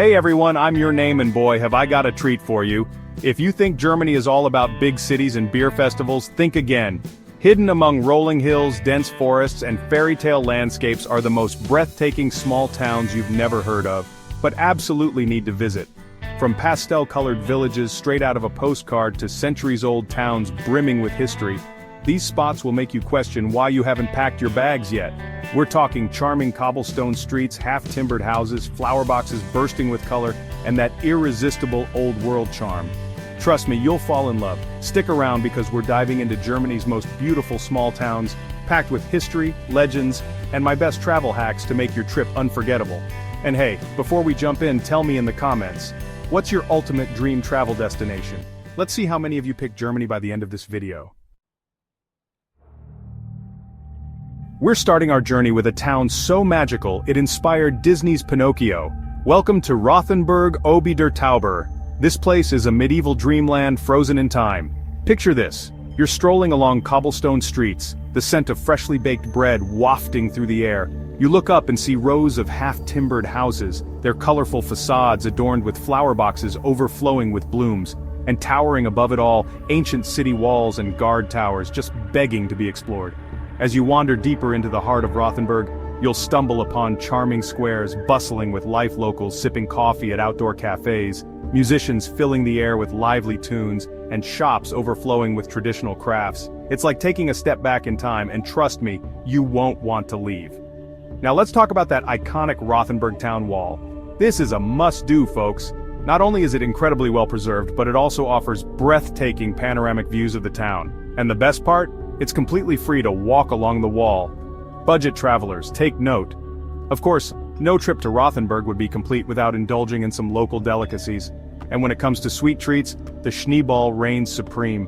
Hey everyone, I'm your name and boy have I got a treat for you. If you think Germany is all about big cities and beer festivals, think again. Hidden among rolling hills, dense forests, and fairy tale landscapes are the most breathtaking small towns you've never heard of, but absolutely need to visit. From pastel-colored villages straight out of a postcard to centuries-old towns brimming with history, these spots will make you question why you haven't packed your bags yet. We're talking charming cobblestone streets, half-timbered houses, flower boxes bursting with color, and that irresistible old-world charm. Trust me, you'll fall in love. Stick around because we're diving into Germany's most beautiful small towns, packed with history, legends, and my best travel hacks to make your trip unforgettable. And hey, before we jump in, tell me in the comments, what's your ultimate dream travel destination? Let's see how many of you pick Germany by the end of this video. We're starting our journey with a town so magical it inspired Disney's Pinocchio. Welcome to Rothenburg ob der Tauber. This place is a medieval dreamland frozen in time. Picture this. You're strolling along cobblestone streets, the scent of freshly baked bread wafting through the air. You look up and see rows of half-timbered houses, their colorful facades adorned with flower boxes overflowing with blooms, and towering above it all, ancient city walls and guard towers just begging to be explored. As you wander deeper into the heart of Rothenburg, you'll stumble upon charming squares bustling with life, locals sipping coffee at outdoor cafes, musicians filling the air with lively tunes, and shops overflowing with traditional crafts. It's like taking a step back in time, and trust me, you won't want to leave. Now let's talk about that iconic Rothenburg town wall. This is a must-do, folks. Not only is it incredibly well preserved, but it also offers breathtaking panoramic views of the town. And the best part? It's completely free to walk along the wall. Budget travelers, take note. Of course, no trip to Rothenburg would be complete without indulging in some local delicacies. And when it comes to sweet treats, the Schneeball reigns supreme.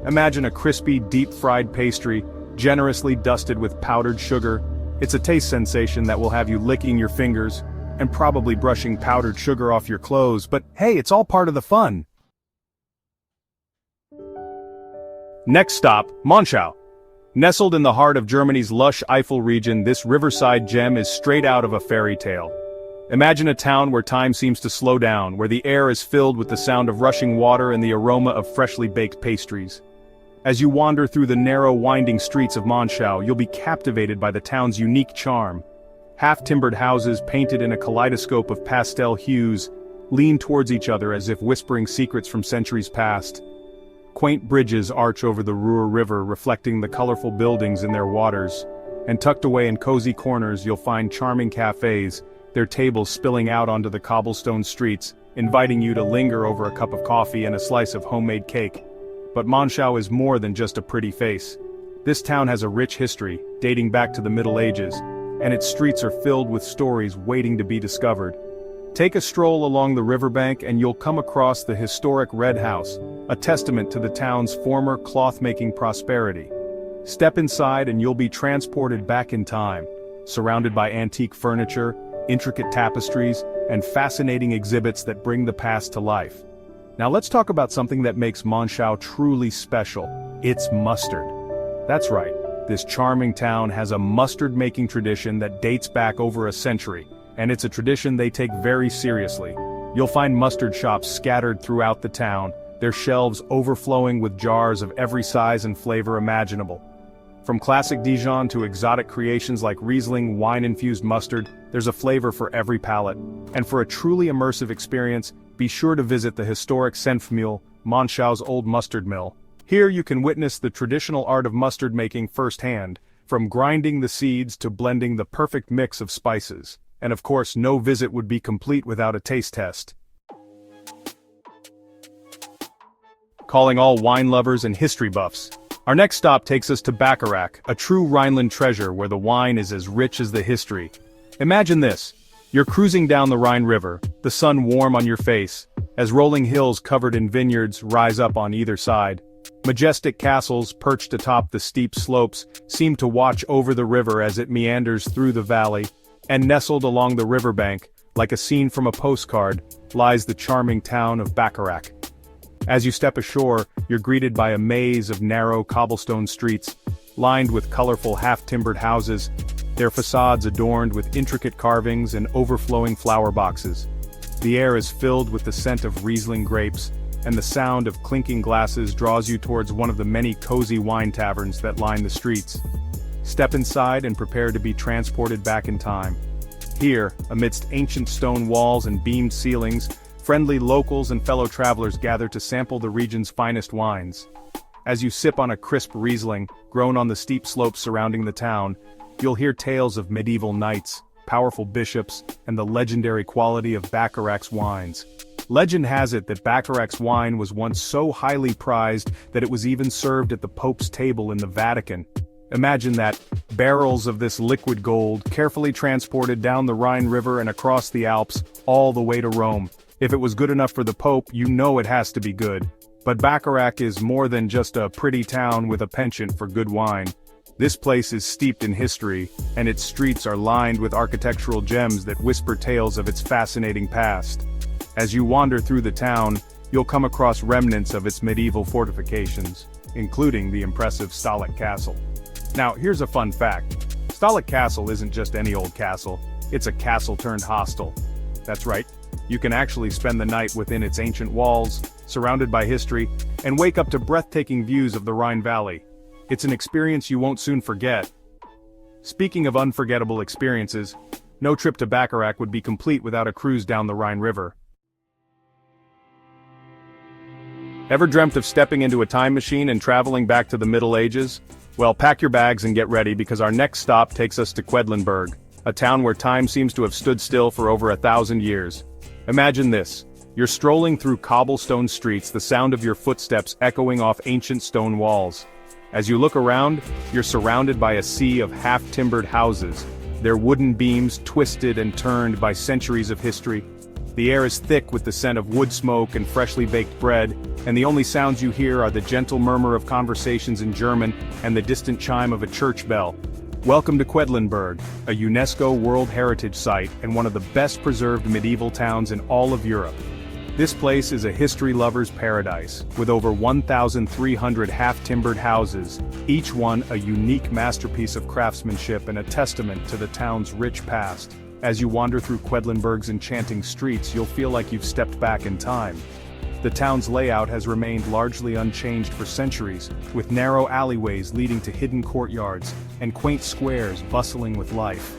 Imagine a crispy, deep-fried pastry, generously dusted with powdered sugar. It's a taste sensation that will have you licking your fingers, and probably brushing powdered sugar off your clothes, but hey, it's all part of the fun. Next stop, Monschau. Nestled in the heart of Germany's lush Eifel region, this riverside gem is straight out of a fairy tale. Imagine a town where time seems to slow down, where the air is filled with the sound of rushing water and the aroma of freshly baked pastries. As you wander through the narrow, winding streets of Monschau, you'll be captivated by the town's unique charm. Half-timbered houses painted in a kaleidoscope of pastel hues lean towards each other as if whispering secrets from centuries past. Quaint bridges arch over the Ruhr River, reflecting the colorful buildings in their waters. And tucked away in cozy corners you'll find charming cafes, their tables spilling out onto the cobblestone streets, inviting you to linger over a cup of coffee and a slice of homemade cake. But Monschau is more than just a pretty face. This town has a rich history, dating back to the Middle Ages, and its streets are filled with stories waiting to be discovered. Take a stroll along the riverbank and you'll come across the historic Red House, a testament to the town's former cloth-making prosperity. Step inside and you'll be transported back in time, surrounded by antique furniture, intricate tapestries, and fascinating exhibits that bring the past to life. Now let's talk about something that makes Monschau truly special. It's mustard. That's right, this charming town has a mustard-making tradition that dates back over a century. And it's a tradition they take very seriously. You'll find mustard shops scattered throughout the town, their shelves overflowing with jars of every size and flavor imaginable. From classic Dijon to exotic creations like Riesling wine-infused mustard, there's a flavor for every palate. And for a truly immersive experience, be sure to visit the historic Senfmühle, Monschau's old mustard mill. Here you can witness the traditional art of mustard making firsthand, from grinding the seeds to blending the perfect mix of spices. And of course, no visit would be complete without a taste test. Calling all wine lovers and history buffs. Our next stop takes us to Bacharach, a true Rhineland treasure where the wine is as rich as the history. Imagine this. You're cruising down the Rhine River, the sun warm on your face, as rolling hills covered in vineyards rise up on either side. Majestic castles perched atop the steep slopes seem to watch over the river as it meanders through the valley. And nestled along the riverbank, like a scene from a postcard, lies the charming town of Bacharach. As you step ashore, you're greeted by a maze of narrow cobblestone streets, lined with colorful half-timbered houses, their facades adorned with intricate carvings and overflowing flower boxes. The air is filled with the scent of Riesling grapes, and the sound of clinking glasses draws you towards one of the many cozy wine taverns that line the streets. Step inside and prepare to be transported back in time. Here, amidst ancient stone walls and beamed ceilings, friendly locals and fellow travelers gather to sample the region's finest wines. As you sip on a crisp Riesling, grown on the steep slopes surrounding the town, you'll hear tales of medieval knights, powerful bishops, and the legendary quality of Bacharach's wines. Legend has it that Bacharach's wine was once so highly prized that it was even served at the Pope's table in the Vatican. Imagine that, barrels of this liquid gold carefully transported down the Rhine River and across the Alps, all the way to Rome. If it was good enough for the Pope, you know it has to be good. But Bacharach is more than just a pretty town with a penchant for good wine. This place is steeped in history, and its streets are lined with architectural gems that whisper tales of its fascinating past. As you wander through the town, you'll come across remnants of its medieval fortifications, including the impressive Stahleck Castle. Now, here's a fun fact. Stahleck Castle isn't just any old castle, it's a castle turned hostel. That's right, you can actually spend the night within its ancient walls, surrounded by history, and wake up to breathtaking views of the Rhine Valley. It's an experience you won't soon forget. Speaking of unforgettable experiences, no trip to Bacharach would be complete without a cruise down the Rhine River. Ever dreamt of stepping into a time machine and traveling back to the Middle Ages? Well, pack your bags and get ready because our next stop takes us to Quedlinburg, a town where time seems to have stood still for over 1,000 years. Imagine this. You're strolling through cobblestone streets, the sound of your footsteps echoing off ancient stone walls. As you look around, you're surrounded by a sea of half-timbered houses, their wooden beams twisted and turned by centuries of history. The air is thick with the scent of wood smoke and freshly baked bread, and the only sounds you hear are the gentle murmur of conversations in German and the distant chime of a church bell. Welcome to Quedlinburg, a UNESCO World Heritage Site and one of the best preserved medieval towns in all of Europe. This place is a history lover's paradise, with over 1,300 half-timbered houses, each one a unique masterpiece of craftsmanship and a testament to the town's rich past. As you wander through Quedlinburg's enchanting streets, you'll feel like you've stepped back in time. The town's layout has remained largely unchanged for centuries, with narrow alleyways leading to hidden courtyards, and quaint squares bustling with life.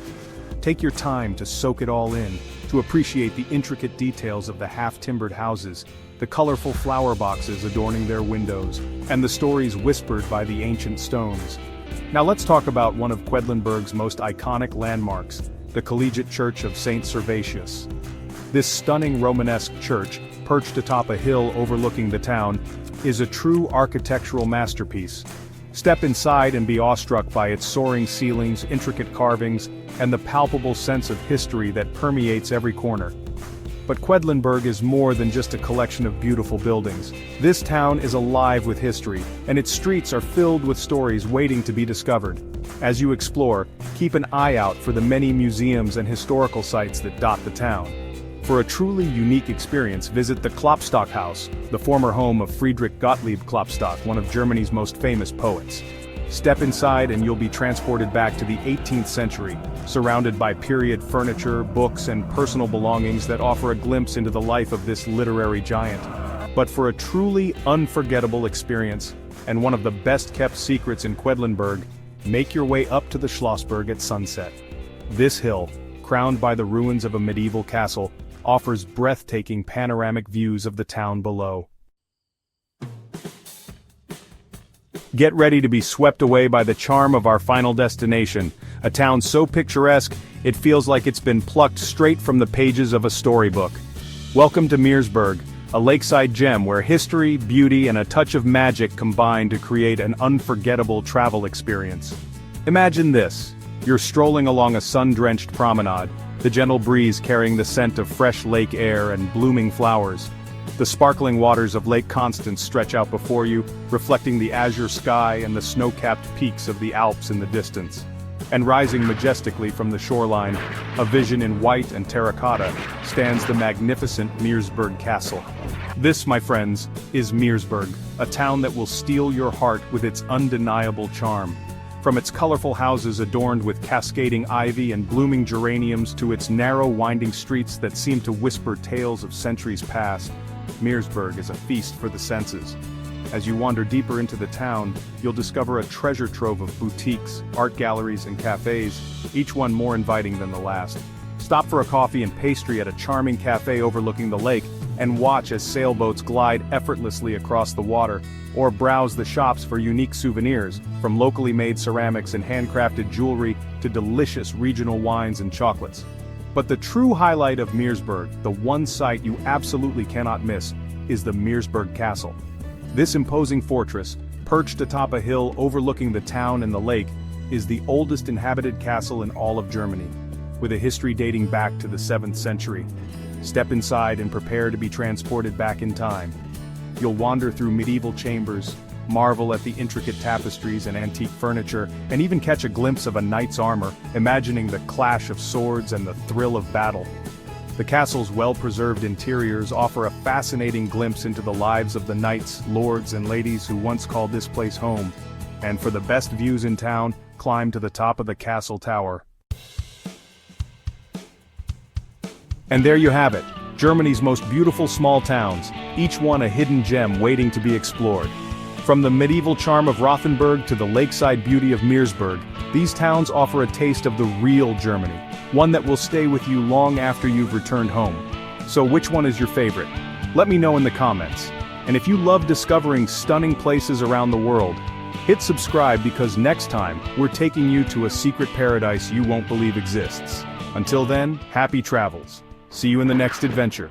Take your time to soak it all in, to appreciate the intricate details of the half-timbered houses, the colorful flower boxes adorning their windows, and the stories whispered by the ancient stones. Now let's talk about one of Quedlinburg's most iconic landmarks, the Collegiate Church of St. Servatius. This stunning Romanesque church, perched atop a hill overlooking the town, is a true architectural masterpiece. Step inside and be awestruck by its soaring ceilings, intricate carvings, and the palpable sense of history that permeates every corner. But Quedlinburg is more than just a collection of beautiful buildings. This town is alive with history, and its streets are filled with stories waiting to be discovered. As you explore, keep an eye out for the many museums and historical sites that dot the town. For a truly unique experience, visit the Klopstock House, the former home of Friedrich Gottlieb Klopstock, one of Germany's most famous poets. Step inside and you'll be transported back to the 18th century, surrounded by period furniture, books, and personal belongings that offer a glimpse into the life of this literary giant. But for a truly unforgettable experience, and one of the best-kept secrets in Quedlinburg, make your way up to the Schlossberg at sunset. This hill, crowned by the ruins of a medieval castle, offers breathtaking panoramic views of the town below. Get ready to be swept away by the charm of our final destination, a town so picturesque, it feels like it's been plucked straight from the pages of a storybook. Welcome to Meersburg, a lakeside gem where history, beauty, and a touch of magic combine to create an unforgettable travel experience. Imagine this. You're strolling along a sun-drenched promenade, the gentle breeze carrying the scent of fresh lake air and blooming flowers. The sparkling waters of Lake Constance stretch out before you, reflecting the azure sky and the snow-capped peaks of the Alps in the distance. And rising majestically from the shoreline, a vision in white and terracotta, stands the magnificent Meersburg Castle. This, my friends, is Meersburg, a town that will steal your heart with its undeniable charm. From its colorful houses adorned with cascading ivy and blooming geraniums to its narrow winding streets that seem to whisper tales of centuries past, Meersburg is a feast for the senses. As you wander deeper into the town, you'll discover a treasure trove of boutiques, art galleries and cafes, each one more inviting than the last. Stop for a coffee and pastry at a charming cafe overlooking the lake, and watch as sailboats glide effortlessly across the water, or browse the shops for unique souvenirs, from locally made ceramics and handcrafted jewelry to delicious regional wines and chocolates. But the true highlight of Meersburg, the one sight you absolutely cannot miss, is the Meersburg Castle. This imposing fortress, perched atop a hill overlooking the town and the lake, is the oldest inhabited castle in all of Germany, with a history dating back to the 7th century. Step inside and prepare to be transported back in time. You'll wander through medieval chambers, marvel at the intricate tapestries and antique furniture, and even catch a glimpse of a knight's armor, imagining the clash of swords and the thrill of battle. The castle's well-preserved interiors offer a fascinating glimpse into the lives of the knights, lords, and ladies who once called this place home. And for the best views in town, climb to the top of the castle tower. And there you have it, Germany's most beautiful small towns, each one a hidden gem waiting to be explored. From the medieval charm of Rothenburg to the lakeside beauty of Meersburg, these towns offer a taste of the real Germany, one that will stay with you long after you've returned home. So which one is your favorite? Let me know in the comments. And if you love discovering stunning places around the world, hit subscribe because next time, we're taking you to a secret paradise you won't believe exists. Until then, happy travels. See you in the next adventure.